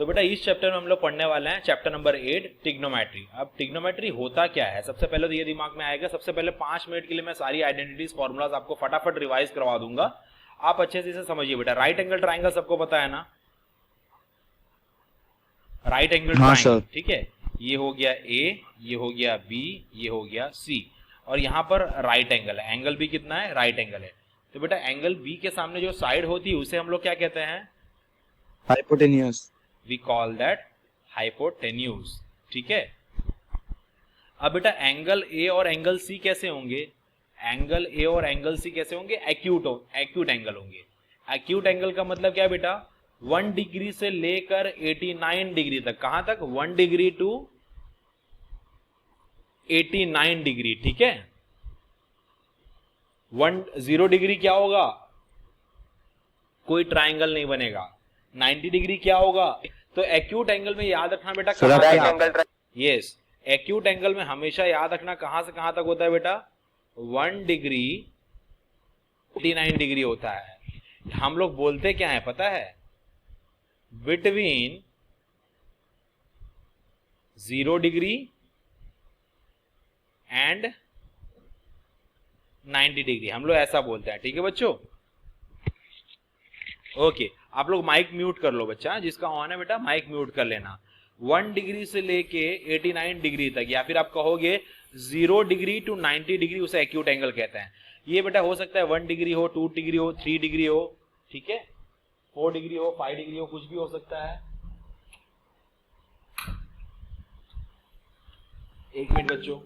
तो बेटा इस चैप्टर में हम लोग पढ़ने वाले हैं चैप्टर नंबर 8 ट्रिग्नोमेट्री। अब ट्रिग्नोमेट्री होता क्या है, सबसे पहले तो ये दिमाग में आएगा। सबसे पहले 5 मिनट के लिए मैं सारी आइडेंटिटीज फॉर्मूलाज आपको फटाफट रिवाइज करवा दूंगा, आप अच्छे से इसे समझिए बेटा। राइट एंगल ट्राइंगल सबको पता है ना, राइट एंगल ट्राइंगल, ठीक है। ये हो गया ए, ये हो गया बी, ये हो गया सी, और यहाँ पर राइट एंगल है। एंगल बी कितना है, राइट एंगल है। तो बेटा एंगल बी के सामने जो साइड होती है उसे हम लोग क्या कहते हैं, hypotenuse. We call that hypotenuse, ठीक है। अब बेटा एंगल ए और एंगल सी कैसे होंगे, एंगल ए और एंगल सी कैसे होंगे, एक्यूट एंगल होंगे। एक्यूट एंगल का मतलब क्या है बेटा, 1 डिग्री से लेकर 89 डिग्री तक। कहां तक, 1 डिग्री टू 89 डिग्री, ठीक है। 0 डिग्री क्या होगा, कोई ट्राइंगल नहीं बनेगा। 90 डिग्री क्या होगा। तो एक्यूट एंगल में याद रखना बेटा कहां, यस, एक्यूट एंगल में हमेशा याद रखना कहां से कहां तक होता है बेटा, 1 डिग्री 89 डिग्री होता है। हम लोग बोलते क्या है पता है, बिटवीन 0 डिग्री एंड 90 डिग्री, हम लोग ऐसा बोलते हैं, ठीक है बच्चों। ओके, आप लोग माइक म्यूट कर लो बच्चा, जिसका ऑन है बेटा माइक म्यूट कर लेना। 1 डिग्री से लेके 89 डिग्री तक, या फिर आप कहोगे 0 डिग्री टू 90 डिग्री, उसे एक्यूट एंगल कहते हैं। ये बेटा हो सकता है 1 डिग्री हो, 2 डिग्री हो, 3 डिग्री हो, ठीक है, 4 डिग्री हो, 5 डिग्री हो, कुछ भी हो सकता है। एक मिनट बच्चों,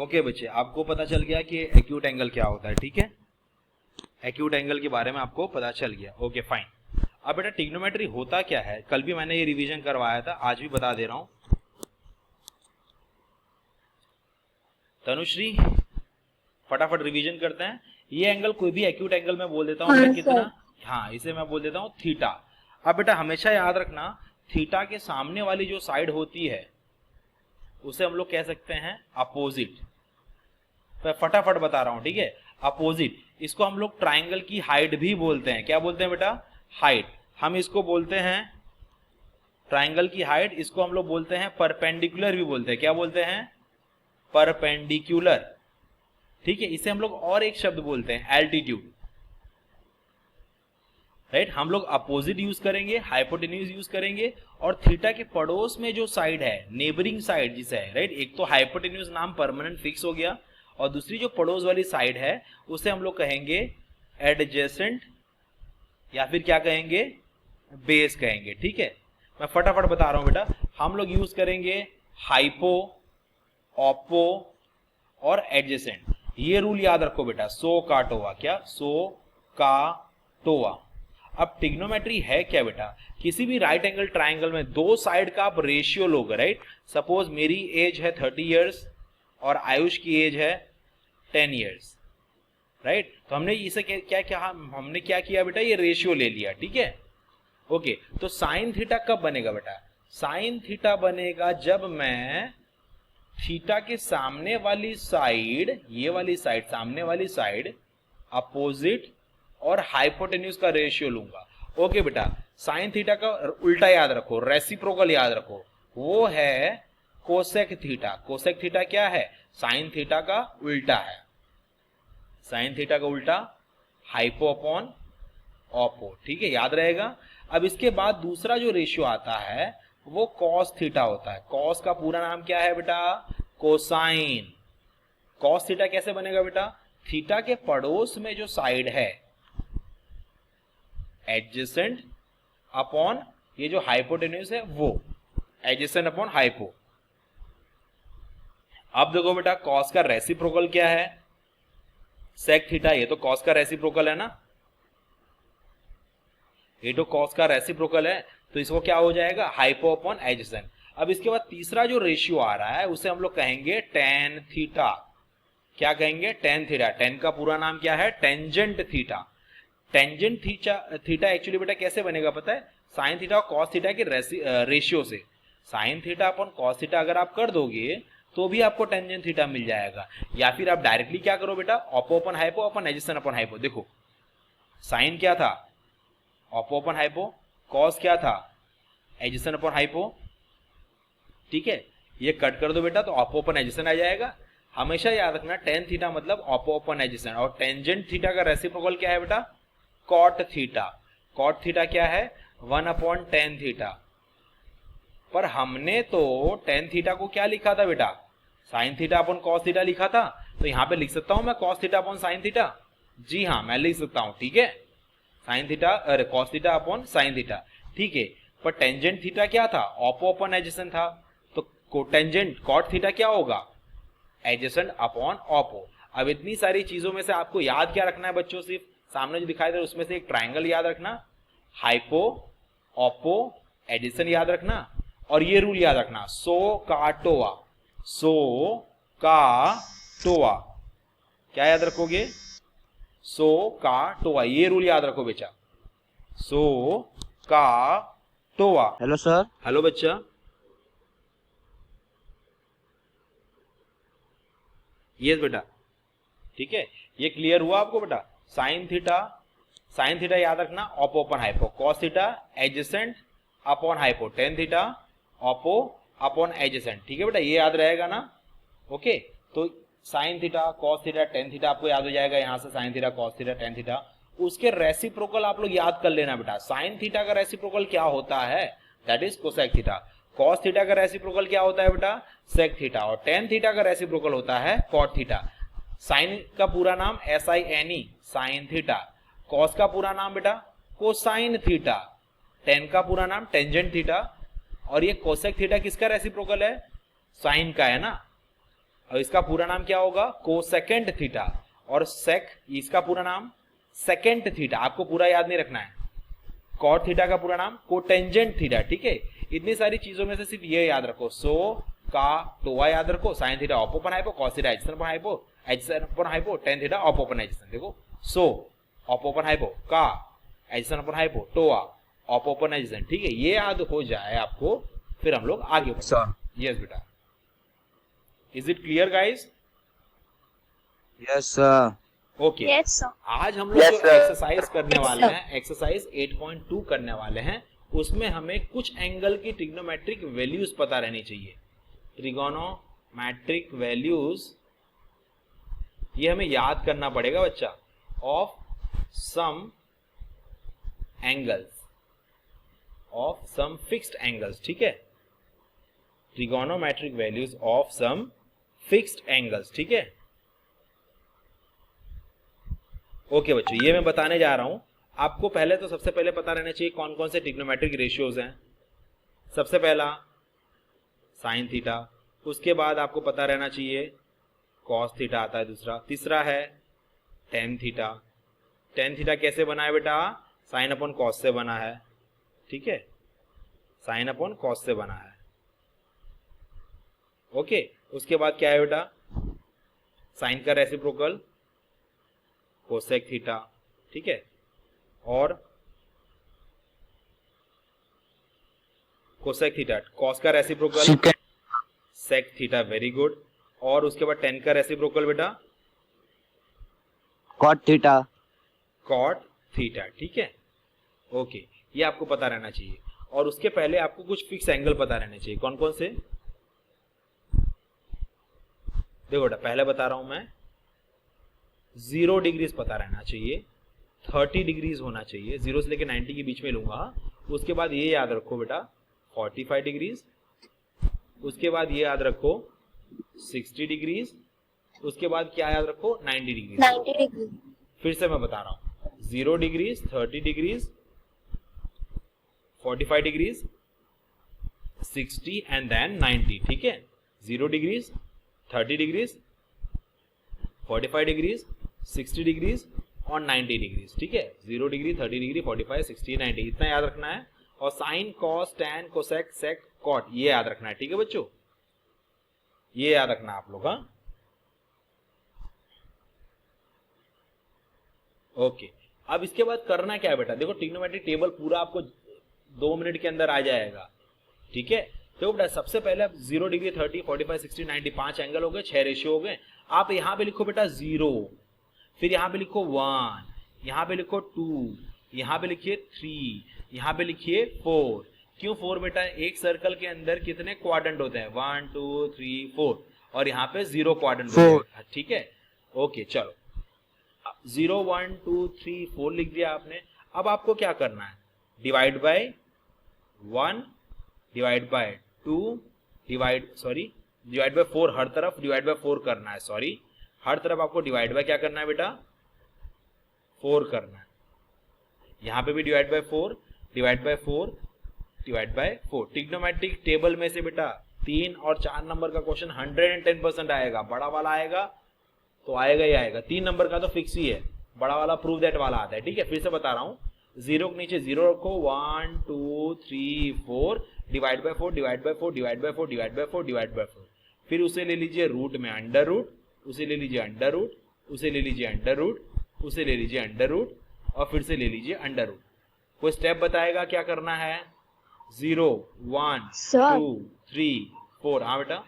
ओके बच्चे, आपको पता चल गया कि एक्यूट एंगल क्या होता है, ठीक है। एक्यूट एंगल के बारे में आपको पता चल गया, ओके फाइन। अब बेटा ट्रिग्नोमेट्री होता क्या है, कल भी मैंने ये रिवीजन करवाया था, आज भी बता दे रहा हूं। तनुश्री फटाफट रिवीजन करते हैं। ये एंगल कोई भी एक्यूट एंगल में बोल देता हूं, हाँ, कितना, हाँ, इसे मैं बोल देता हूं थीटा। अब बेटा हमेशा याद रखना, थीटा के सामने वाली जो साइड होती है उसे हम लोग कह सकते हैं अपोजिट। मैं फटाफट बता रहा हूं, ठीक है, अपोजिट। इसको हम लोग ट्राइंगल की हाइट भी बोलते हैं। क्या बोलते हैं बेटा, हाइट। हम इसको बोलते हैं ट्राइंगल की हाइट, इसको हम लोग बोलते हैं परपेंडिकुलर भी बोलते हैं। क्या बोलते हैं, परपेंडिकुलर, ठीक है। इसे हम लोग और एक शब्द बोलते हैं एल्टीट्यूड, राइट। हम लोग अपोजिट यूज करेंगे, हाइपोटेन्यूज यूज करेंगे, और थीटा के पड़ोस में जो साइड है, नेबरिंग साइड जिसे है, राइट, एक तो हाइपोटेन्यूज नाम परमानेंट फिक्स हो गया, और दूसरी जो पड़ोस वाली साइड है उसे हम लोग कहेंगे एडजेसेंट, या फिर क्या कहेंगे, बेस कहेंगे, ठीक है। मैं फटाफट बता रहा हूं बेटा, हम लोग यूज करेंगे हाइपो, ऑपो और एडजेसेंट। ये रूल याद रखो बेटा, सो का टोवा, क्या, सो का टोवा। अब ट्रिग्नोमेट्री है क्या बेटा, किसी भी राइट एंगल ट्राइंगल में दो साइड का आप रेशियो लोगे, राइट। सपोज मेरी एज है 30 इयर्स और आयुष की एज है 10 इयर्स, राइट। तो हमने इसे हमने क्या किया बेटा, ये रेशियो ले लिया, ठीक है। ओके, तो साइन थीटा कब बनेगा बेटा, साइन थीटा बनेगा जब मैं थीटा के सामने वाली साइड, ये वाली साइड, सामने वाली साइड, अपोजिट और हाइपोटेन्यूज का रेशियो लूंगा। ओके बेटा, साइन थीटा का उल्टा याद रखो, रेसिप्रोकल याद रखो, वो है कोसेक थीटा। कोसेक थीटा क्या है, साइन थीटा का उल्टा है। साइन थीटा का उल्टा हाइपो अपॉन ऑपो, ठीक है, याद रहेगा। अब इसके बाद दूसरा जो रेशियो आता है वो कॉस थीटा होता है। कॉस का पूरा नाम क्या है बेटा, कोसाइन। कॉस थीटा कैसे बनेगा बेटा, थीटा के पड़ोस में जो साइड है एडजेसेंट अपॉन ये जो हाइपोटेन्यूज है वो एडजेसेंट अपॉन हाइपो। अब देखो बेटा कॉस का रेसिप्रोकल क्या है, सेक थीटा, ये तो कॉस का रेसिप्रोकल है ना, ये तो कॉस का रेसिप्रोकल है, तो इसको क्या हो जाएगा, हाइपो अपॉन एडजेसेंट। अब इसके बाद तीसरा जो रेशियो आ रहा है उसे हम लोग कहेंगे टेन थीटा। क्या कहेंगे, टेन थीटा। टेन का पूरा नाम क्या है, tangent theta. Tangent theta actually बेटा कैसे बनेगा पता है, साइन थीटा और कॉस थीटा के रेशियो से। Sign theta upon cos theta अगर आप कर दोगे तो भी आपको टेंजेंट थीटा मिल जाएगा, या फिर आप डायरेक्टली क्या करो बेटा, ऑपो अपन हाइपो अपन एडजेसेंट अपन हाइपो। देखो साइन क्या था, ऑपो अपन हाइपो, कॉस क्या था, एडजेसेंट अपन हाइपो, ठीक है। ये कट कर दो बेटा तो ऑपो अपन एडजेसेंट आ जाएगा। हमेशा याद रखना टेन थीटा मतलब ऑपो अपन एडजेसेंट, और टेंजेंट थीटा का रेसिप्रोकल क्या है बेटा, कॉट थीटा। कॉट थीटा क्या है, 1 अपॉन टेन थीटा। पर हमने तो टेन थीटा को क्या लिखा था बेटा, sine theta upon cos theta लिखा था, तो यहां पे लिख सकता हूं मैं cos theta upon sine theta. जी हाँ मैं लिख सकता हूं, ठीक है, साइन थीटा अरे cos theta upon sine theta, ठीक है। पर टेंजेंट थीटा क्या था, ऑपो अपॉन एडजेसेंट था, तो टेंजेंट कॉट थीटा क्या होगा, एडजेसेंट अपॉन ऑपो। अब इतनी सारी चीजों में से आपको याद क्या रखना है बच्चों, सिर्फ सामने जो दिखाई दे रहा है उसमें से एक ट्राइंगल याद रखना, हाइपो ऑपो एडिशन याद रखना, और ये रूल याद रखना, सो का टोआ। सो का टोआ क्या याद रखोगे, सो का टोआ, ये रूल याद रखो बेटा, सो का टोआ। Hello sir. हेलो बच्चा, यस बेटा, ठीक है, ये क्लियर हुआ आपको बेटा। साइन थीटा याद रखना Oppo upon hypo, cos theta adjacent upon hypo, tan theta Oppo upon adjacent, ठीक है बेटा, ये याद रहेगा ना। ओके, तो sine theta cos theta tan theta आपको याद हो जाएगा, यहां से sine theta cos theta tan theta. उसके रेसिप्रोकल आप लोग याद कर लेना बेटा। साइन थीटा का रेसिप्रोकल क्या होता है, that is cosec theta. Cos theta का रेसिप्रोकल क्या होता है बेटा, सेक थीटा। और टेन थीटा का रेसिप्रोकल होता है कॉट थीटा। साइन का पूरा नाम SINE साइन थीटा, कॉस का पूरा नाम बेटा कोसाइन थीटा, टेन का पूरा नाम टेंजेंट थीटा, और ये कोसेक थीटा किसका रेसिप्रोकल है, साइन का है ना, और इसका पूरा नाम क्या होगा, कोसेकेंट थीटा। और सेक इसका पूरा नाम सेकेंट थीटा, आपको पूरा याद नहीं रखना है। कॉट थीटा का पूरा नाम कोटेंजेंट थीटा, ठीक है। इतनी सारी चीजों में से सिर्फ ये याद रखो, सो का टोआ याद रखो, साइन थीटा ऑपो अपन हाइपो, कॉस थीटा एडजेसेंट अपन हाइपो, एडजेसेंट अपन हाइपो, टेन थीटा ऑपो अपन एडजेसेंट। देखो सो ऑपो अपन हाइपो, का एडजेसेंट अपन हाइपो, टोआ ऑपो अपन एडजेसेंट, ठीक है। ये याद हो जाए आपको, फिर हम लोग आगे बढ़ते। यस बेटा, is it clear guys? Yes sir. Okay, आज हम लोग जो एक्सरसाइज करने वाले हैं, एक्सरसाइज 8.2 करने वाले हैं, उसमें हमें कुछ एंगल की ट्रिग्नोमेट्रिक वैल्यूज पता रहनी चाहिए। ट्रिगोनोमेट्रिक वैल्यूज ये हमें याद करना पड़ेगा बच्चा, of some angles, of some fixed angles, ठीक है। Trigonometric values of some fixed angles, ठीक है। ओके बच्चों, ये मैं बताने जा रहा हूं आपको। पहले तो सबसे पहले पता रहना चाहिए कौन कौन से ट्रिग्नोमेट्रिक रेशियोज हैं। सबसे पहला साइन थीटा, उसके बाद आपको पता रहना चाहिए कॉस थीटा आता है दूसरा, तीसरा है टेन थीटा। टेन थीटा कैसे बना है बेटा, साइन अपॉन कॉस से बना है, ठीक है, साइन अपॉन कॉस से बना है। ओके, उसके बाद क्या है बेटा, साइन का रेसिप्रोकल कोसेक थीटा, ठीक है, और कोसेक थीटा, कॉस का reciprocal sec theta, very good. और उसके बाद टेन का रेसिप्रोकल बेटा कॉट थीटा, कॉट थीटा, ठीक है। ओके, ये आपको पता रहना चाहिए। और उसके पहले आपको कुछ फिक्स एंगल पता रहने चाहिए। कौन कौन से, देखो बेटा पहले बता रहा हूं मैं, 0 डिग्रीज पता रहना चाहिए, 30 डिग्रीज होना चाहिए, 0 से लेकर 90 के बीच में लूंगा। उसके बाद ये याद रखो बेटा 45 डिग्रीज, उसके बाद ये याद रखो 60 डिग्रीज, उसके बाद क्या याद रखो 90 डिग्रीज। फिर से मैं बता रहा हूं, 0 degrees, 30 degrees, 45 degrees, 60 and then 90, ठीक है। 0 डिग्रीज, 30 डिग्रीज, 45 डिग्रीज, 60 डिग्रीज और 90 डिग्री, ठीक है, 0 डिग्री, 30 डिग्री, 45, 60, 90, इतना याद रखना है। और साइन, कॉस, टैन, कोसेक, सेक, कॉट, ये याद रखना है, ठीक है बच्चों, ये याद रखना आप लोग। हाँ, ओके। अब इसके बाद करना क्या है बेटा, देखो ट्रिग्नोमेट्रिक टेबल पूरा आपको 2 मिनट के अंदर आ जाएगा, ठीक है। तो बेटा सबसे पहले 0 डिग्री, 30, 45, 60, 90, 5 एंगल हो गए, 6 रेशियो हो गए। आप यहाँ पे लिखो बेटा 0, फिर यहाँ पे लिखो 1, यहाँ पे लिखो 2, यहाँ पे लिखिए 3, यहाँ पे लिखिए 4। क्यों 4 बेटा, एक सर्कल के अंदर कितने क्वाड्रेंट होते हैं, 1 2 3 4, और यहाँ पे 0 क्वाड्रेंट होते हैं, ठीक है। ओके चलो, 0 1 2 3 4 लिख दिया आपने। अब आपको क्या करना है, divide by 1, divide by 2, divide by 4, हर तरफ डिवाइड बाय 4 करना है, सॉरी, हर तरफ आपको डिवाइड बाय क्या करना है बेटा, 4 करना है। यहां पे भी divide by 4, divide by 4, divide by 4। Trigonometric table में से बेटा 3 और 4 नंबर का क्वेश्चन 110% आएगा, बड़ा वाला आएगा तो आएगा ही आएगा, 3 नंबर का तो फिक्स ही है, बड़ा वाला प्रूव दैट वाला आता है, ठीक है। फिर से बता रहा हूं, 0 के नीचे 0 रखो, 1 2 3 4, divide by 4, divide by 4, divide by 4, divide by 4, divide by 4। फिर उसे ले लीजिए रूट में अंडर रूट, उसे ले लीजिए अंडर रूट, उसे ले लीजिए अंडर रूट, उसे ले लीजिए अंडर रूट, और फिर से ले लीजिए अंडर रूट। कोई स्टेप बताएगा क्या करना है, 0 1 2 3 4। हाँ बेटा,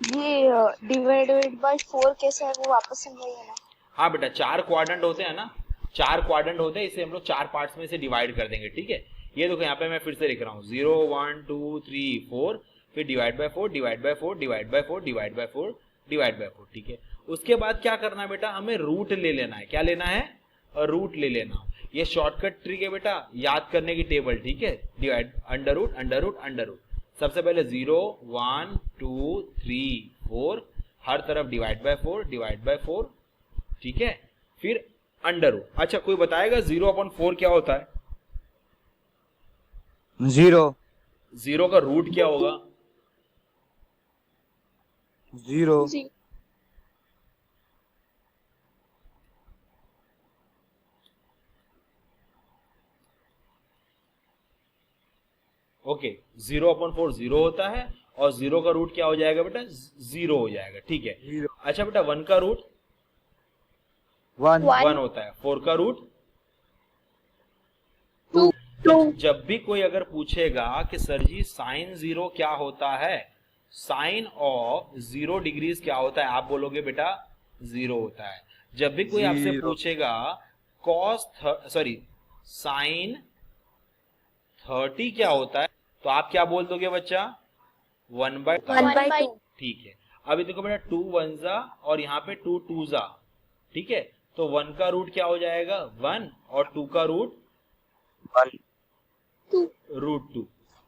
ये डिवाइडेड बाय 4 कैसे है वो वापस समझाइए ना। हाँ बेटा, 4 क्वाड्रेंट होते हैं ना, 4 क्वाड्रेंट होते हैं, इसे हम लोग 4 पार्ट्स में से डिवाइड कर देंगे, ठीक है। ये देखो यहाँ पे मैं फिर से लिख रहा हूँ, 0 1 2 3 4, फिर divide by 4, divide by 4, divide by 4, divide by 4, divide by 4, ठीक है। उसके बाद क्या करना है बेटा, हमें रूट ले लेना है। क्या लेना है, रूट ले लेना। ये शॉर्टकट ट्रिक है बेटा, याद करने की टेबल, ठीक है। Divide, under root, under root, under root. सबसे पहले 0 1 2 3 4, हर तरफ डिवाइड बाय 4, डिवाइड बाय 4, ठीक है। फिर अंडर रूट। अच्छा, कोई बताएगा 0/4 क्या होता है, 0 0 का रूट क्या होगा, 0 ओके। 0/4 0 होता है, और 0 का रूट क्या हो जाएगा बेटा, 0 हो जाएगा, ठीक है। 0 अच्छा बेटा, 1 का रूट 1 1 होता है, 4 का रूट 2। जब भी कोई अगर पूछेगा कि सर जी साइन 0 क्या होता है, साइन ऑफ 0 डिग्रीज क्या होता है, आप बोलोगे बेटा 0 होता है। जब भी कोई आपसे 0 पूछेगा साइन 30 क्या होता है, तो आप क्या बोल दोगे बच्चा, 1/2, ठीक है। अभी देखो बेटा 2 1 जा और यहाँ पे 2 2 जा, ठीक है। तो 1 का रूट क्या हो जाएगा 1, और 2 का रूट 1 रूट 2,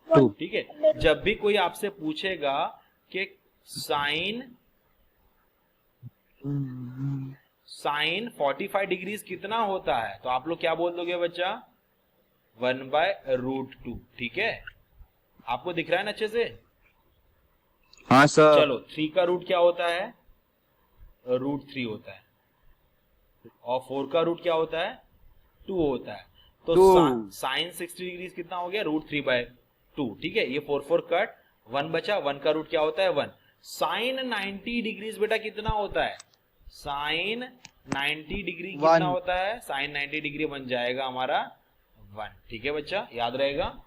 2 ठीक है। जब भी कोई आपसे पूछेगा कि साइन 45 डिग्रीज कितना होता है, तो आप लोग क्या बोल दोगे बच्चा, 1/√2, ठीक है। आपको दिख रहा है ना अच्छे से। हाँ सर। चलो 3 का रूट क्या होता है, √3 होता है, और 4 का रूट क्या होता है, 2 होता है। तो 2 साइन 60 डिग्रीज कितना हो गया, √3/2, ठीक है। ये 4 4 कट, 1 बचा, 1 का रूट क्या होता है 1। साइन 90 डिग्रीज बेटा कितना होता है, साइन 90 डिग्री कितना 1 होता है, साइन 90 डिग्री बन जाएगा हमारा 1, ठीक है बच्चा, याद रहेगा।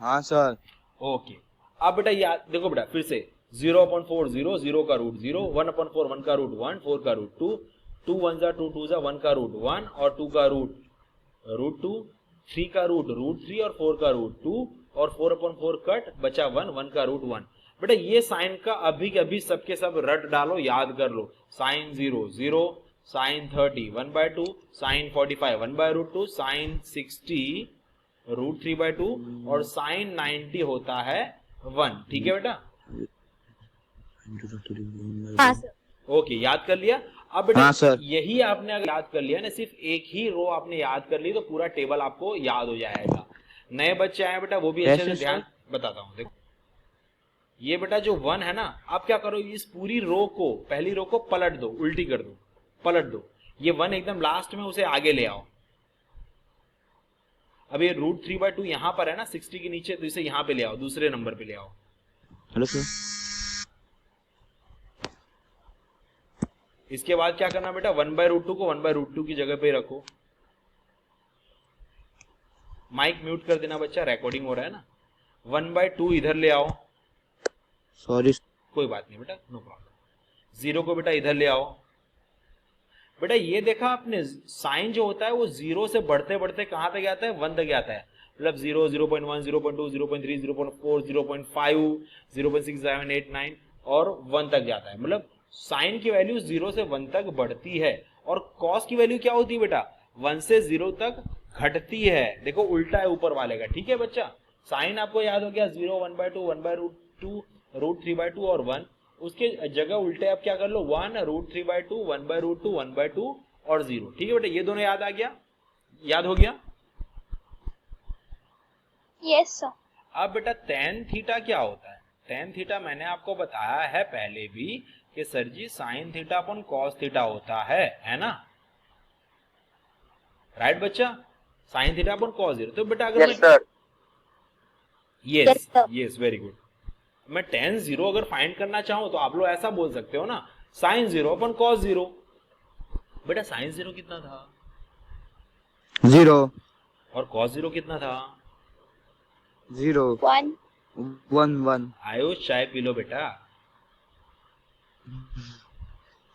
हाँ सर। ओके, अब बेटा याद देखो बेटा फिर से, 0/4 0, 0 का रूट 0, 1/4 1 का रूट 1, 4 का रूट 2, 2 1 जा 2 2 जा, 1 का रूट 1, और 2 का रूट 2, 3 का रूट √3, और 4 का रूट 2, और 4/4 कट, बचा 1, 1 का रूट 1। बेटा ये साइन का अभी के अभी सबके सब रट डालो, याद कर लो। साइन 0 0, साइन 30 1/2, साइन 45 1/√2, साइन 60 √3/2, और साइन 90 होता है 1, ठीक है बेटा। हाँ सर। ओके, याद कर लिया। अब बेटा हाँ सर। यही आपने अगर याद कर लिया ना, सिर्फ एक ही रो आपने याद कर ली तो पूरा टेबल आपको याद हो जाएगा। नए बच्चे आए बेटा, वो भी अच्छे से कैसे ध्यान बताता हूँ। देखो ये बेटा जो 1 है ना, आप क्या करो, इस पूरी रो को, पहली रो को पलट दो, उल्टी कर दो, पलट दो, ये 1 एकदम लास्ट में उसे आगे ले आओ। अब ये √3/2 यहां पर है ना 60 के नीचे, तो इसे यहां पे ले आओ, दूसरे नंबर पे ले आओ। Hello sir. इसके बाद क्या करना बेटा, 1/√2 को 1/√2 की जगह पे रखो। माइक म्यूट कर देना बच्चा, रिकॉर्डिंग हो रहा है ना। 1/2 इधर ले आओ, सॉरी। कोई बात नहीं बेटा, नो प्रॉब्लम। 0 को बेटा इधर ले आओ। बेटा ये देखा आपने, साइन जो होता है वो 0 से बढ़ते बढ़ते कहां तक आता है, 1 तक आता है। मतलब 0, 0.1, 0.2, 0.3, 0.4, 0.5, 0.6, 7, 8, 9 और 1 तक जाता है। मतलब साइन की वैल्यू 0 से 1 तक बढ़ती है, और कॉस की वैल्यू क्या होती है बेटा, 1 से 0 तक घटती है। देखो उल्टा है ऊपर वाले का, ठीक है बच्चा। साइन आपको याद हो गया, 0, 1/2, 1/√2, √3/2 और 1। उसके जगह उल्टे आप क्या कर लो, 1, √3/2, 1/√2, 1/2 और 0। ठीक है बेटा, ये दोनों याद आ गया, याद हो गया। Yes sir. अब बेटा tan थीटा क्या होता है, tan थीटा मैंने आपको बताया है पहले भी कि सर जी sin थीटा अपन cos थीटा होता है ना, राइट बच्चा, sin थीटा अपन cos थीटा। तो बेटा अगर yes sir. Yes yes very good, मैं tan 0 अगर फाइंड करना चाहूं तो आप लोग ऐसा बोल सकते हो ना, sin 0 अपन cos 0। बेटा sin 0 कितना था, 0, और cos 0 कितना था, 0, 1। 1, 1। आयो चाय पी लो बेटा।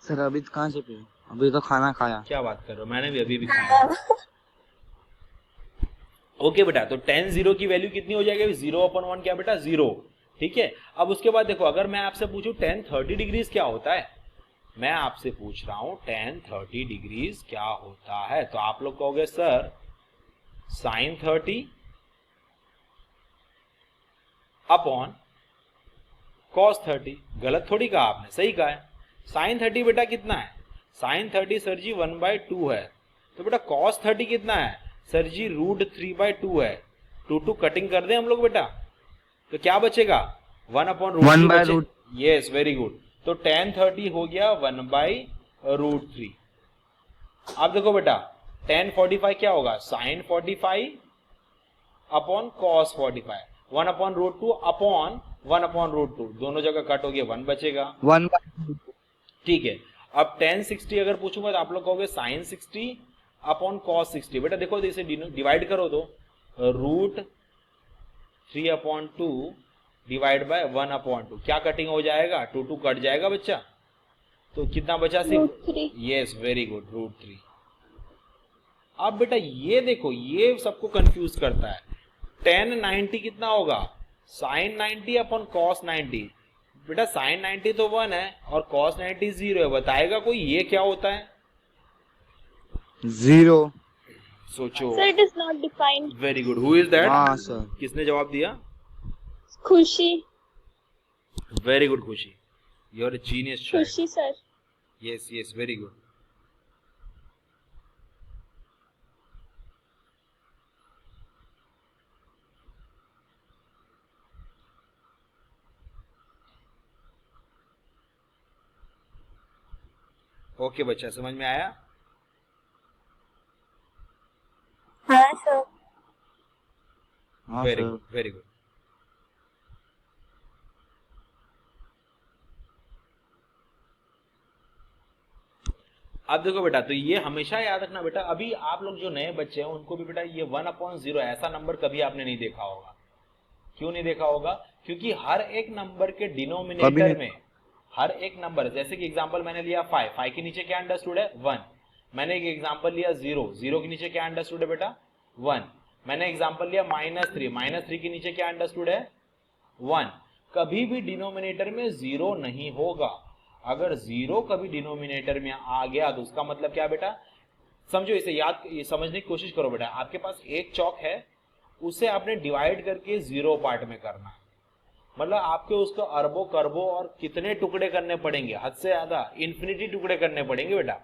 सर अभी कहाँ से पिए, अभी तो खाना खाया। क्या बात कर रहे हो, मैंने भी अभी भी खाया। ओके बेटा, तो tan 0 की वैल्यू कितनी हो जाएगी, 0/1 क्या बेटा, 0। ठीक है, अब उसके बाद देखो, अगर मैं आपसे पूछूं tan 30 डिग्रीज क्या होता है, मैं आपसे पूछ रहा हूं tan 30 डिग्रीज क्या होता है, तो आप लोग कहोगे सर sin 30 अपॉन cos 30। गलत थोड़ी कहा आपने, सही कहा है। sin 30 बेटा कितना है, sin 30 सर जी 1/2 है। तो बेटा cos 30 कितना है सर जी, √3/2 है। 2 कटिंग कर दें हम लोग बेटा, तो क्या बचेगा, 1/√3। यस वेरी गुड, तो tan 30 हो गया 1/√3। अब देखो बेटा tan 45 क्या होगा, sin 45 अपॉन cos 45, 1/√2 अपॉन 1/√2, दोनों जगह कट हो गया, 1 बचेगा। 1, ठीक है, अब tan 60 अगर पूछूंगा तो आप लोग कहोगे sin 60 अपॉन cos 60। बेटा देखो इसे डिवाइड करो तो √3/2 डिवाइड बाय 1/2, क्या कटिंग हो जाएगा, 2 कट जाएगा बच्चा, तो कितना बचा सिर्फ, यस वेरी गुड, √3। अब बेटा ये देखो, ये सबको कंफ्यूज करता है, tan 90 कितना होगा, sin 90 अपॉन cos 90। बेटा sin 90 तो 1 है और cos 90 0 है, बताएगा कोई ये क्या होता है, 0। सोचो। Sir it is not defined. Very good, who is that, हाँ सर। किसने जवाब दिया, Khushi. Very good Khushi, you are a genius child. Khushi sir. Yes yes very good. Okay बच्चा, समझ में आया। हाँ सर। हाँ very sir. Good very good. अब देखो बेटा, तो ये हमेशा याद रखना बेटा, अभी आप लोग जो नए बच्चे हैं उनको भी बेटा ये 1/0 ऐसा नंबर कभी आपने नहीं देखा होगा। क्यों नहीं देखा होगा, क्योंकि हर एक नंबर के डिनोमिनेटर में, हर एक नंबर, जैसे कि एग्जांपल मैंने लिया 5 के नीचे क्या अंडरस्टूड है, 1। मैंने एक एग्जांपल लिया 0 के नीचे क्या अंडरस्टूड है बेटा, 1। मैंने एग्जांपल लिया -3 के नीचे क्या अंडरस्टूड है, 1। कभी भी डिनोमिनेटर में 0 नहीं होगा। अगर 0 कभी डिनोमिनेटर में आ गया तो उसका मतलब क्या बेटा, समझो इसे, ये समझने की कोशिश करो बेटा। आपके पास एक चौक है, उसे आपने डिवाइड करके 0 पार्ट में करना, मतलब आपके उसको अरबों करबों और कितने टुकड़े करने पड़ेंगे, हद से ज्यादा इन्फिनिटी टुकड़े करने पड़ेंगे बेटा,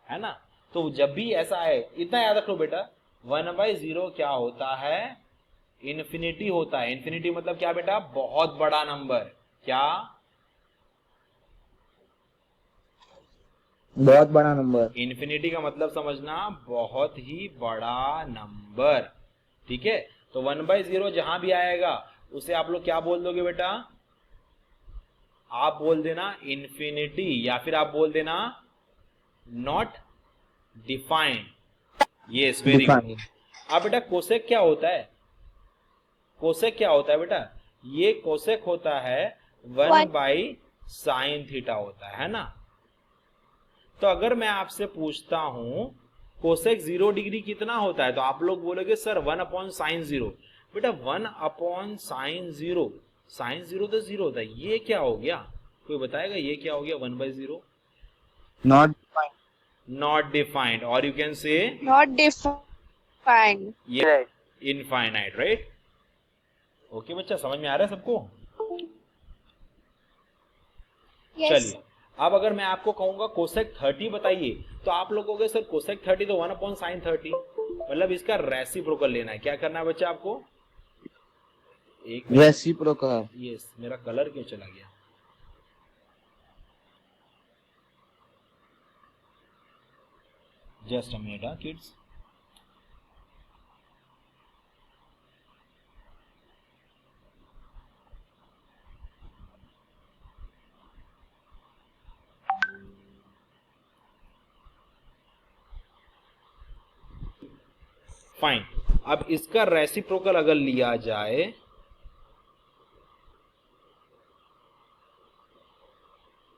है ना। तो जब भी ऐसा है, इतना याद रख लो बेटा, 1/0 क्या होता है, इन्फिनिटी होता है। इन्फिनिटी मतलब क्या बेटा? बहुत बड़ा नंबर। क्या? बहुत बड़ा नंबर। इन्फिनिटी का मतलब समझना, बहुत ही बड़ा नंबर। ठीक है, तो 1/0 जहां भी आएगा उसे आप लोग क्या बोल दोगे बेटा? आप बोल देना इन्फिनिटी, या फिर आप बोल देना not defined. Yes, very good. Define. अब बेटा कोसेक क्या होता है? कोसेक क्या होता है बेटा? ये कोसेक होता है 1/sin थीटा होता है ना। तो अगर मैं आपसे पूछता हूं कोसेक 0 डिग्री कितना होता है, तो आप लोग बोलोगे सर 1/sin0। बेटा 1/sin0, sin0 तो 0 होता है, ये क्या हो गया? कोई बताएगा ये क्या हो गया? 1/0 नॉट डिफाइन। नॉट डिफाइंड, और you can say Not defined. ये इनफाइनाइट, राइट? ओके बच्चा, समझ में आ रहा है सबको? Yes. चलिए, अब अगर मैं आपको कहूंगा कोसेक 30 बताइए, तो आप लोग कहोगे सर कोसेक 30 तो 1/sin30, मतलब इसका रेसिप्रोकल लेना है। क्या करना है बच्चा आपको? एक मिनट। रेसिप्रोकल। यस, मेरा कलर क्यों चला गया? Just a minute kids. Fine. अब इसका रेसिप्रोकल अगर लिया जाए,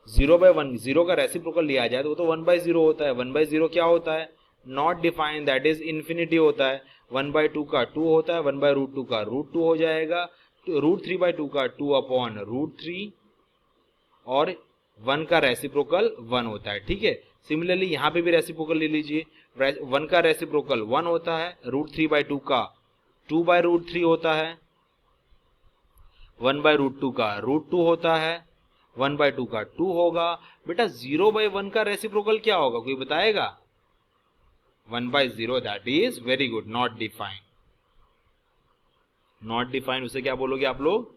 जीरो बाय वन, जीरो का रेसिप्रोकल लिया जाए तो वो तो 1/0 होता है। 1/0 क्या होता है? Not defined, that is infinity होता है। 1/2 का 2 होता है, 1/√2 का √2 हो जाएगा, √3/2 का 2/√3, और 1 का रेसिप्रोकल 1 होता है। ठीक है, सिमिलरली यहां पे भी रेसिप्रोकल ले लीजिए। 1 का रेसिप्रोकल 1 होता है, √3/2 का 2/√3 होता है, 1/√2 का √2 होता है, 1/2 का 2 होगा। बेटा 0/1 का रेसिप्रोकल क्या होगा? कोई बताएगा? 1/0, that is very good, not defined. Not defined उसे क्या बोलोगे आप लोग?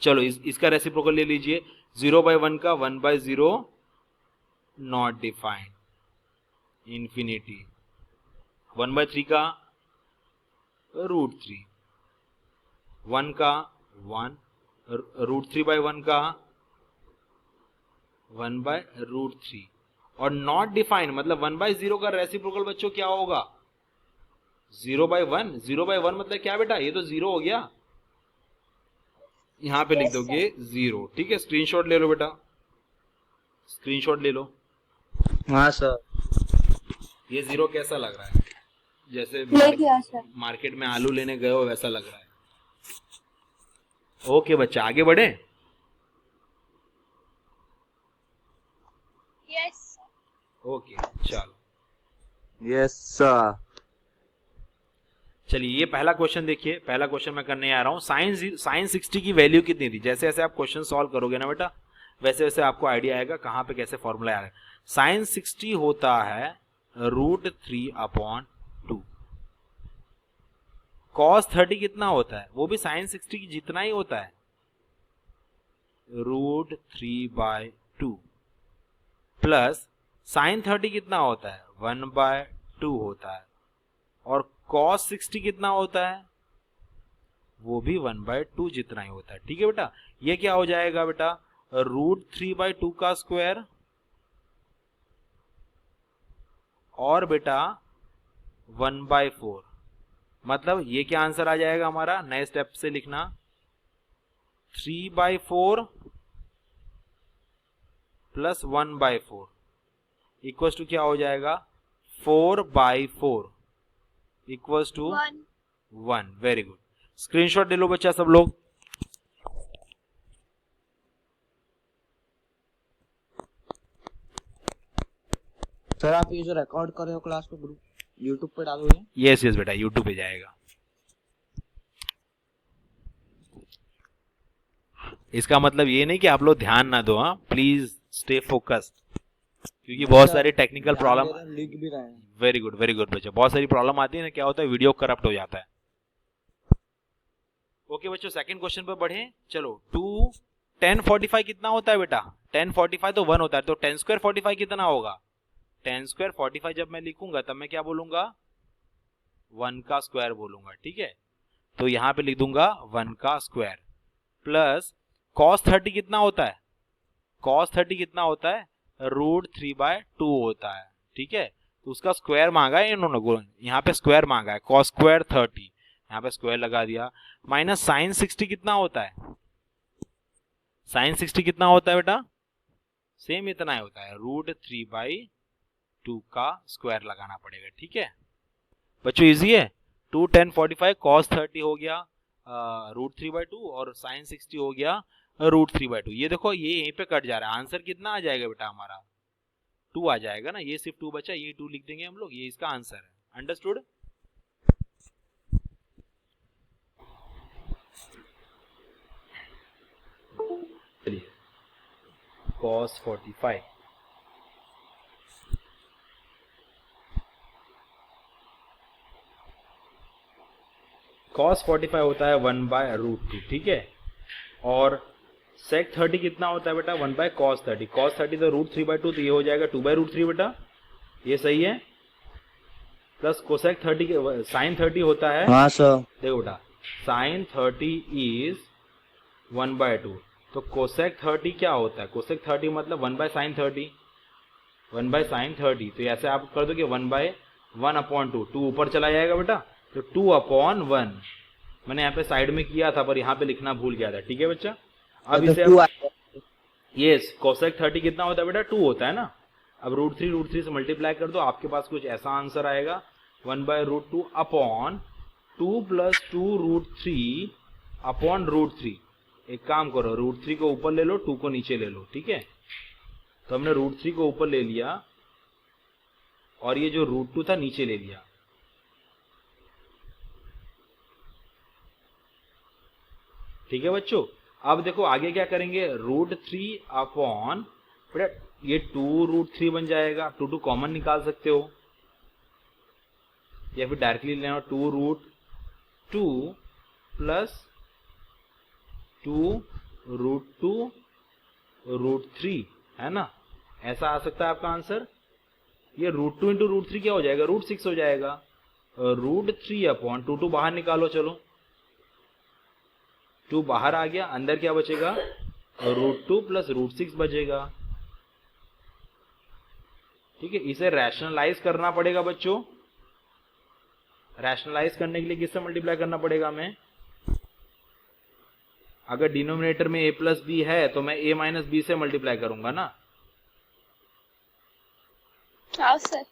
चलो इसका रेसिप्रोकल ले लीजिए। 0/1 का 1/0 नॉट डिफाइंड, इंफिनिटी। 1/3 का √3, 1 का 1, √3/1 का 1/√3, और नॉट डिफाइंड मतलब 1/0 का रेसिप्रोकल बच्चों क्या होगा? 0/1। 0/1 मतलब क्या बेटा? ये तो 0 हो गया, यहां पे लिख Yes, दोगे 0। ठीक है, स्क्रीनशॉट ले लो बेटा, स्क्रीनशॉट ले लो। हाँ सर। ये 0 कैसा लग रहा है? जैसे ले लिया सर। मार्केट में आलू लेने गए हो वैसा लग रहा है। ओके बच्चा, आगे बढ़े। Yes. ओके चलो, यस सर। चलिए ये पहला क्वेश्चन देखिए। पहला क्वेश्चन मैं करने आ रहा हूं। साइन 60 की वैल्यू कितनी थी? जैसे जैसे आप क्वेश्चन सॉल्व करोगे ना बेटा, वैसे वैसे आपको आइडिया आएगा कहां पे कैसे फॉर्मूला आएगा। साइन 60 होता है √3/2। कॉस 30 कितना होता है? वो भी साइन 60 की जितना ही होता है, √3/2, प्लस साइन 30 कितना होता है? 1/2 होता है, और कॉस 60 कितना होता है? वो भी 1/2 जितना ही होता है। ठीक है बेटा, ये क्या हो जाएगा बेटा? √3/2 का स्क्वायर, और बेटा 1/4, मतलब ये क्या आंसर आ जाएगा हमारा? नए स्टेप से लिखना, 3/4 प्लस 1/4 इक्वल्स टू क्या हो जाएगा? 4/4 equals to 1। Very good, screenshot ले लो बच्चा सब लोग। सर आप ये जो रिकॉर्ड कर रहे हो क्लास को ग्रुप यूट्यूब पे डालोगे? यस यस बेटा, यूट्यूब पे जाएगा। इसका मतलब ये नहीं कि आप लोग ध्यान ना दो, हाँ, प्लीज स्टे फोकस्ड, क्योंकि बहुत सारी टेक्निकल प्रॉब्लम। लिख भी रहे हैं। वेरी गुड बच्चा, बहुत सारी प्रॉब्लम आती है ना, क्या होता है वीडियो करप्ट हो जाता है। ओके बच्चों, सेकंड क्वेश्चन पर बढ़े। चलो 2 10 45 कितना होता है बेटा? 10 45 तो 1 होता है, तो 10 स्क्वायर 45 कितना होगा? 10 स्क्वायर 45 जब मैं लिखूंगा तब मैं क्या बोलूंगा? 1 का स्क्वायर बोलूंगा, ठीक है। तो यहां पे लिख दूंगा 1 का स्क्वायर प्लस cos 30 कितना होता है? cos 30 कितना होता है? √3/2 होता है, ठीक है। तो उसका स्क्वायर मांगा है इन्होंने, यहाँ पे स्क्वायर मांगा है, cos स्क्वायर 30, यहाँ पे स्क्वायर लगा दिया। माइनस sin 60 कितना होता है? sin 60 कितना होता है बेटा? सेम इतना ही होता है, √3/2 का स्क्वायर लगाना पड़ेगा, ठीक है बच्चों। इजी है। 2 10 45 cos 30 हो गया √3/2 और sin 60 हो गया √3/2। ये देखो ये यहीं पे कट जा रहा है, आंसर कितना आ जाएगा बेटा हमारा? 2 आ जाएगा ना, ये सिर्फ 2 बचा, ये 2 लिख देंगे हम लोग, ये इसका आंसर है। अंडरस्टूड? चलिए cos 45 cos 45 होता है 1/√2, ठीक है। और sec 30 कितना होता है बेटा? 1/cos 30। cos 30 तो √3/2, तो ये हो जाएगा 2/√3 बेटा, ये सही है। प्लस cosec 30 sin 30 होता है, हाँ सर। देखो बेटा sin 30 इज 1/2, तो cosec 30 क्या होता है? cosec 30 मतलब 1/sin 30, 1/sin 30, तो ऐसे आप कर दो कि 1/1/2, 2 ऊपर चला जाएगा बेटा, तो 2/1। मैंने यहाँ पे साइड में किया था पर यहाँ पे लिखना भूल गया था, ठीक है बच्चा। अब इसे यस cosec 30 कितना होता है बेटा? 2 होता है ना। अब √3 से मल्टीप्लाई कर दो, आपके पास कुछ ऐसा आंसर आएगा, 1/√2 अपॉन 2 + 2√3/√3। एक काम करो, √3 को ऊपर ले लो, 2 को नीचे ले लो, ठीक है। तो हमने √3 को ऊपर ले लिया और ये जो √2 था नीचे ले लिया, ठीक है बच्चों। अब देखो आगे क्या करेंगे, √3 अपॉन बेटा ये 2√3 बन जाएगा, 2 कॉमन निकाल सकते हो या फिर डायरेक्टली लेना 2√2 प्लस 2√2√3, है ना, ऐसा आ सकता है आपका आंसर। ये √2 × √3 क्या हो जाएगा? √6 हो जाएगा। √3 अपॉन 2 बाहर निकालो, चलो 2 बाहर आ गया, अंदर क्या बचेगा? √2 + √6 बचेगा, ठीक है। इसे रैशनलाइज करना पड़ेगा बच्चों। रैशनलाइज करने के लिए किससे मल्टीप्लाई करना पड़ेगा हमें? अगर डिनोमिनेटर में a + b है तो मैं a - b से मल्टीप्लाई करूंगा ना। हाँ सर।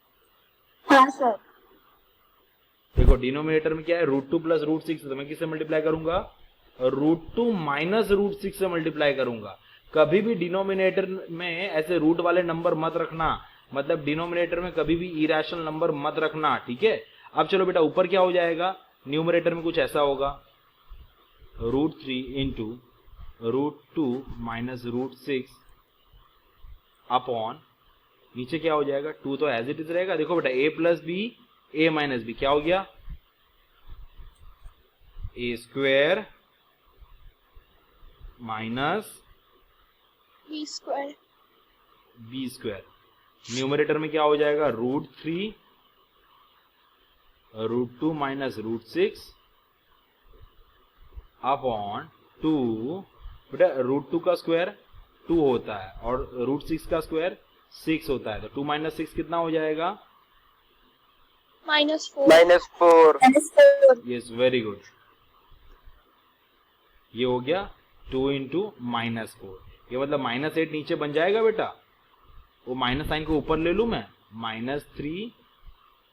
हाँ सर। देखो डिनोमिनेटर में क्या है? √2 + √6, तो मैं किससे मल्टीप्लाई करूंगा? √2 - √6 से मल्टीप्लाई करूंगा। कभी भी डिनोमिनेटर में ऐसे रूट वाले नंबर मत रखना, मतलब डिनोमिनेटर में कभी भी इरेशनल नंबर मत रखना, ठीक है। अब चलो बेटा ऊपर क्या हो जाएगा? न्यूमरेटर में कुछ ऐसा होगा, √3 × √2 - √6 अपॉन नीचे क्या हो जाएगा? 2 तो एज इट इज रहेगा। देखो बेटा a + b a - b क्या हो गया? a² - b²। न्यूमरेटर में क्या हो जाएगा? √3 √2 - √6 अपॉन 2, बेटा √2 का स्क्वायर 2 होता है और √6 का स्क्वायर 6 होता है, तो 2 - 6 कितना हो जाएगा? -4। यस वेरी गुड, ये हो गया 2 × -4। ये मतलब -8 नीचे बन जाएगा बेटा, वो माइनस साइन को ऊपर ले लूं मैं, -3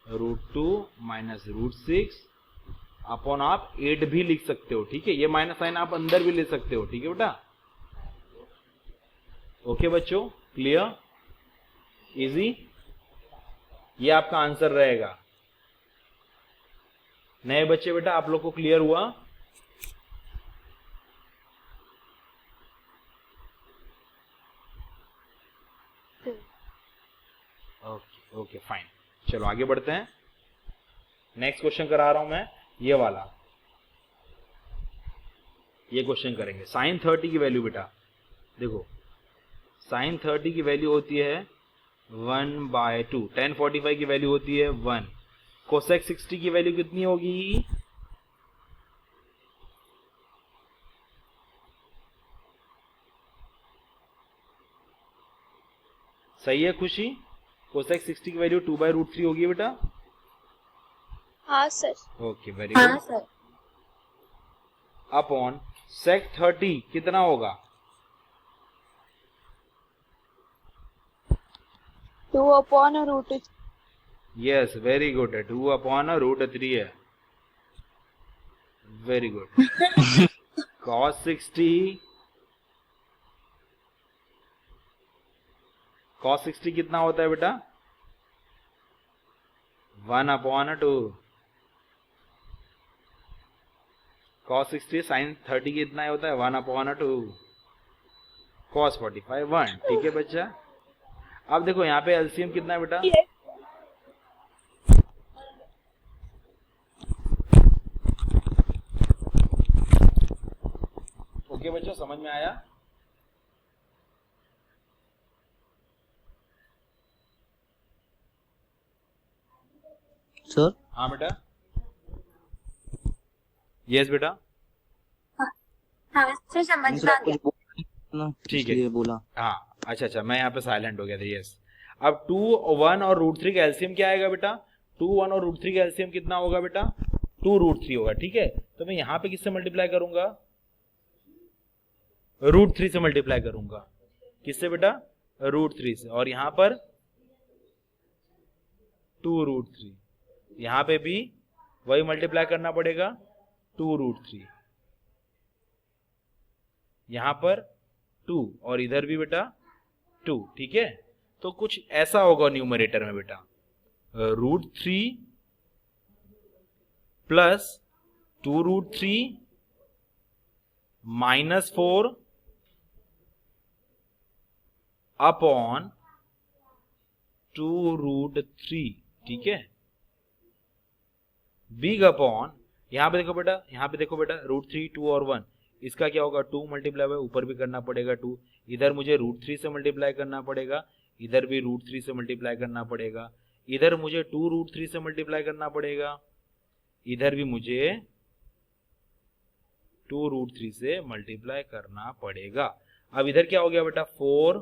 √2 - √6 अपॉन आप 8 भी लिख सकते हो, ठीक है। ये माइनस साइन आप अंदर भी ले सकते हो, ठीक है बेटा। ओके बच्चों, क्लियर, इजी, ये आपका आंसर रहेगा। नए बच्चे बेटा आप लोग को क्लियर हुआ? ओके ओके फाइन, चलो आगे बढ़ते हैं। नेक्स्ट क्वेश्चन करा रहा हूं मैं, ये वाला। ये क्वेश्चन करेंगे। साइन 30 की वैल्यू बेटा देखो, साइन 30 की वैल्यू होती है 1/2, tan 45 की वैल्यू होती है 1, कोसेक 60 की वैल्यू कितनी होगी? सही है खुशी? कोसेक 60 की वैल्यू 2/√3 होगी बेटा। हाँ सर। ओके वेरी हाँ गुड। सर। अपॉन सेक 30 कितना होगा? 2/√3। यस वेरी गुड है, 2/√3 है। Very good. cos 60 कितना होता है बेटा? 1/2। cos 60 sin 30 कितना होता है? 1/2। cos 45 1। ठीक है बच्चा। अब देखो यहाँ पे एलसीएम कितना है बेटा? ओके बच्चों, समझ में आया? सर हाँ बेटा। यस बेटा। हाँ सर समझ में आ गया। ना ठीक है। इसलिए बोला। हाँ अच्छा, मैं यहाँ पे साइलेंट हो गया था। यस। अब 2 1 और √3 का एलसीएम क्या आएगा बेटा? 2 1 और √3 का एलसीएम कितना होगा बेटा? 2√3 होगा। ठीक है, तो मैं यहाँ पे किससे मल्टीप्लाई करूंगा? √3 से मल्टीप्लाई करूंगा। किससे बेटा? √3 से। और यहाँ पर 2√3, यहाँ पे भी वही मल्टीप्लाई करना पड़ेगा 2√3, यहाँ पर 2 और इधर भी बेटा 2। ठीक है, तो कुछ ऐसा होगा न्यूमरेटर में बेटा, √3 प्लस 2√3 -4 अपॉन 2√3। ठीक है, बिग अपॉन, यहां पे देखो बेटा, √3 2 और 1, इसका क्या होगा? 2 मल्टीप्लाई बाय, ऊपर भी करना पड़ेगा 2, इधर मुझे √3 से मल्टीप्लाई करना पड़ेगा, इधर भी √3 से मल्टीप्लाई करना पड़ेगा, इधर मुझे 2√3 से मल्टीप्लाई करना पड़ेगा, इधर भी मुझे 2√3 से मल्टीप्लाई करना पड़ेगा। अब इधर क्या हो गया बेटा? 4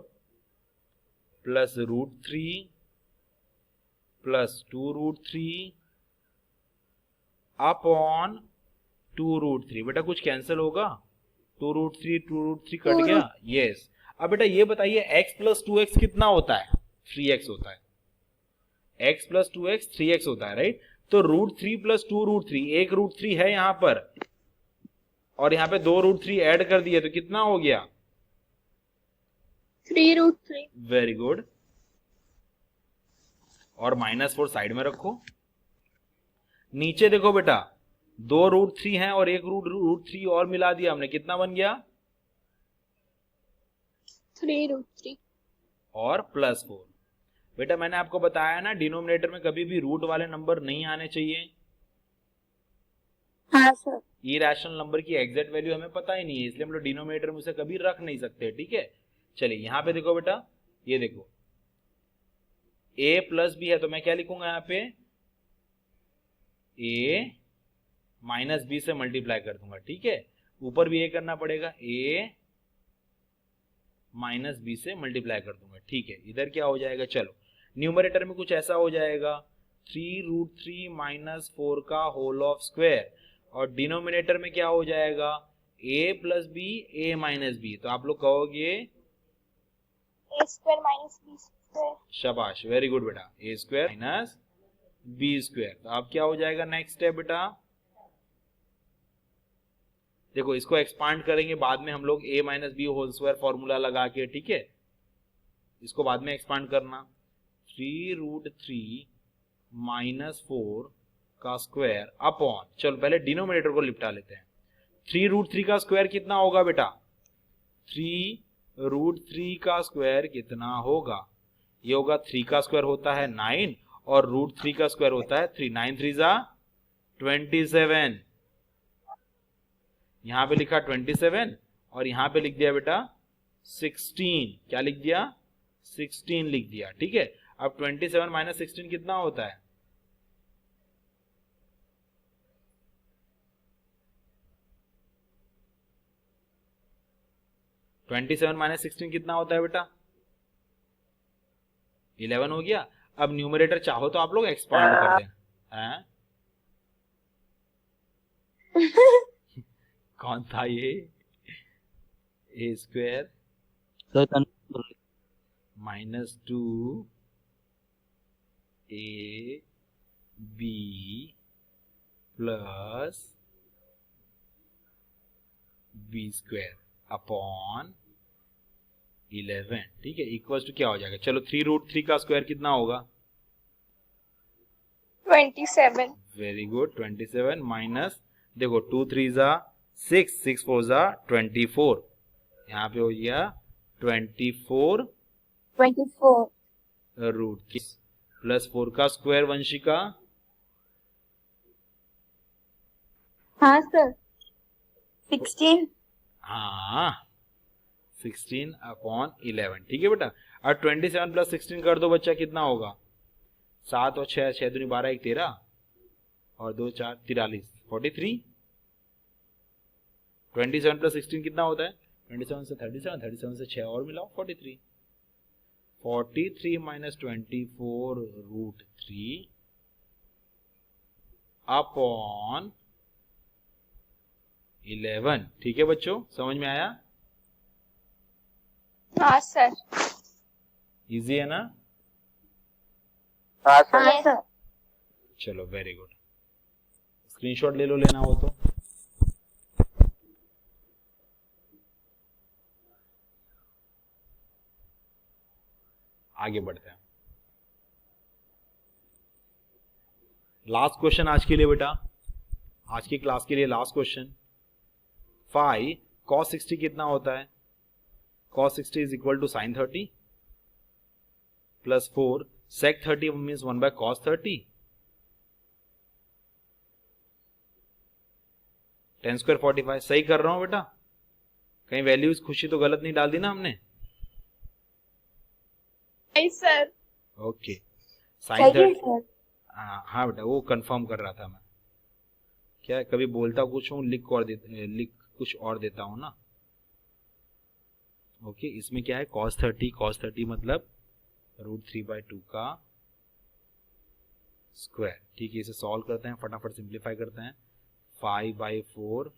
प्लस √3 प्लस 2√3 अपॉन 2√3। बेटा कुछ कैंसिल होगा? 2√3 कट गया। यस। अब बेटा ये बताइए x प्लस 2x कितना होता है? 3x होता है। x प्लस 2x 3x होता है, राइट? तो √3 प्लस 2√3, एक √3 है यहाँ पर और यहाँ पे 2 √3 ऐड कर दिए तो कितना हो गया? 3√3। Very good. और -4 साइड में रखो। नीचे देखो बेटा, 2 √3 है और एक √3 और मिला दिया हमने, कितना बन गया? 3√3 और +4। बेटा मैंने आपको बताया ना, डिनोमिनेटर में कभी भी रूट वाले नंबर नहीं आने चाहिए। हाँ सर। इरेशनल नंबर की एग्जैक्ट वैल्यू हमें पता ही नहीं है, इसलिए हम लोग डिनोमिनेटर में उसे कभी रख नहीं सकते। ठीक है, चलिए यहाँ पे देखो बेटा, ये देखो a प्लस b है तो मैं क्या लिखूंगा यहाँ पे? a माइनस b से मल्टीप्लाई कर दूंगा। ठीक है, ऊपर भी a करना पड़ेगा, a माइनस b से मल्टीप्लाई कर दूंगा। ठीक है, इधर क्या हो जाएगा? चलो न्यूमरेटर में कुछ ऐसा हो जाएगा, 3√3 -4 का होल ऑफ स्क्वायर, और डिनोमिनेटर में क्या हो जाएगा? a plus b a minus b। तो आप लोग कहोगे a square minus b square. शाबाश, वेरी गुड बेटा, a square minus b square. तो अब क्या हो जाएगा नेक्स्ट स्टेप बेटा? देखो इसको एक्सपांड करेंगे बाद में हम लोग, a minus b whole square formula लगा के। ठीक है, इसको बाद में एक्सपांड करना, 3√3 -4 का स्क्वायर अपॉन, चलो पहले डिनोमिनेटर को लिपटा लेते हैं। 3√3 का स्क्वायर कितना होगा बेटा? 3√3 का स्क्वायर कितना होगा? ये होगा 3 का स्क्वायर होता है 9 और √3 का स्क्वायर होता है 3। 9 3 जा 27। यहाँ पे लिखा 27 और यहाँ पे लिख दिया बेटा 16। क्या लिख दिया? 16 लिख दिया। ठीक है, अब 27 माइनस 16 कितना होता है? कितना होता है बेटा? 11 हो गया। अब न्यूमरेटर चाहो तो आप लोग एक्सपांड कर दें। हैं? कौन था ये? A square sir minus 2 a b plus b square upon 11। ठीक है, इक्वल टू क्या हो जाएगा? चलो 3√3 का स्क्वायर कितना होगा? 27। Very good. 27 माइनस, देखो 2 3 जा 6, 6 4 जा 24, यहाँ पे हो गया 24 √3 प्लस 4 का स्क्वायर। वंशिका? हाँ सर 16। हाँ 16 अपॉन 11। ठीक है बेटा, अब 27 प्लस 16 कर दो बच्चा, कितना होगा? 7 और 6, 6 दूनी 12, 1 13 और 2 4 43, 43। 27 प्लस 16 कितना होता है? 27 से 37, 37 से 6 और मिलाओ 43। 43 माइनस 24√3 अपॉन 11। ठीक है बच्चों, समझ में आया? हाँ सर। इजी है ना? हाँ हाँ सर। चलो वेरी गुड, स्क्रीनशॉट ले लो लेना हो तो। आगे बढ़ते हैं। लास्ट क्वेश्चन आज के लिए बेटा, आज की क्लास के लिए लास्ट क्वेश्चन। 5 cos 60 कितना होता है? cos 60 is equal to sin 30 plus 4 sec 30 means 1 by cos 30। 10 square 45। सही कर रहा हूं बेटा? कहीं वैल्यूज खुशी तो गलत नहीं डाल दी ना हमने? नहीं सर। ओके, सही sin है 30। सर। हाँ बेटा, वो कंफर्म कर रहा था मैं। क्या कभी बोलता कुछ हूँ, लिख कुछ और देता हूँ ना। ओके, इसमें क्या है? cos 30 मतलब √3/2 का स्क्वायर। ठीक है, इसे सॉल्व करते हैं, फटाफट सिंप्लीफाई करते हैं। 5/4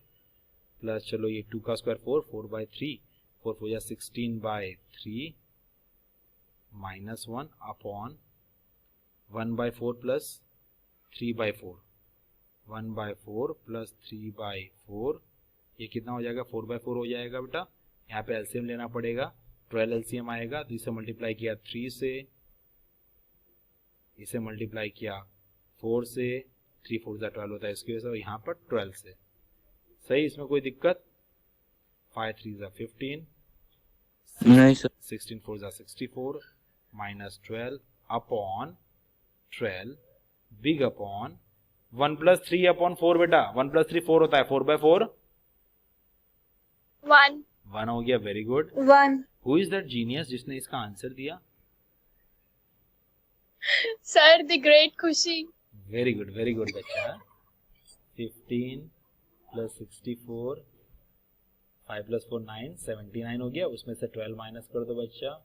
प्लस, चलो ये 2 का स्क्वायर 4, 4/3, 4 4 जा 16/3 माइनस 1 अपॉन 1/4 प्लस 3/4, 1/4 प्लस 3/4, ये कितना हो जाएगा? 4/4 हो जाएगा बेटा। यहाँ पे एलसीएम लेना पड़ेगा, 12 एलसीएम आएगा, तो इसे मल्टीप्लाई किया 3 से, इसे मल्टीप्लाई किया 4 से, 3 4 जा 12 होता है इसकी वजह से, और यहाँ पर 12 से। सही, इसमें कोई दिक्कत? 5 3 जा 15, नहीं सर। 16 4 जा 64 minus 12 upon 12 big upon 1 plus 3 upon 4 बेटा। 1 प्लस 3 4 होता है, 4/4 1 1 हो गया। Very good. 1 who is that genius जिसने इसका आंसर दिया? सर द ग्रेट खुशी। वेरी गुड बच्चा। 15 प्लस 64, 5 प्लस 4 9, 79 हो गया। उसमें से 12 माइनस कर दो बच्चा,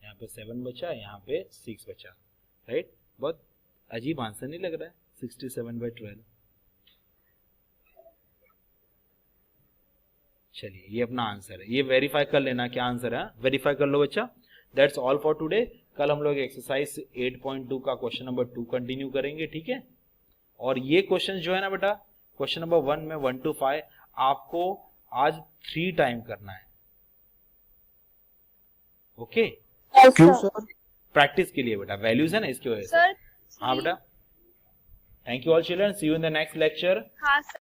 यहाँ पे 7 बचा, यहाँ पे 6 बचा। राइट, बहुत अजीब आंसर नहीं लग रहा है? 67/12। चलिए, ये अपना आंसर है, ये वेरीफाई कर लेना क्या आंसर है, वेरीफाई कर लो बच्चा। That's all for today. कल हम लोग एक्सरसाइज 8.2 का क्वेश्चन नंबर 2 कंटिन्यू करेंगे। ठीक है, और ये क्वेश्चन जो है ना बेटा, क्वेश्चन नंबर 1 में 1 to 5 आपको आज 3 टाइम करना है। ओके, क्यों सर? प्रैक्टिस के लिए बेटा, वैल्यूज है ना इसकी वजह से। सर हाँ बेटा, thank you all children, see you in the next lecture. हाँ सर।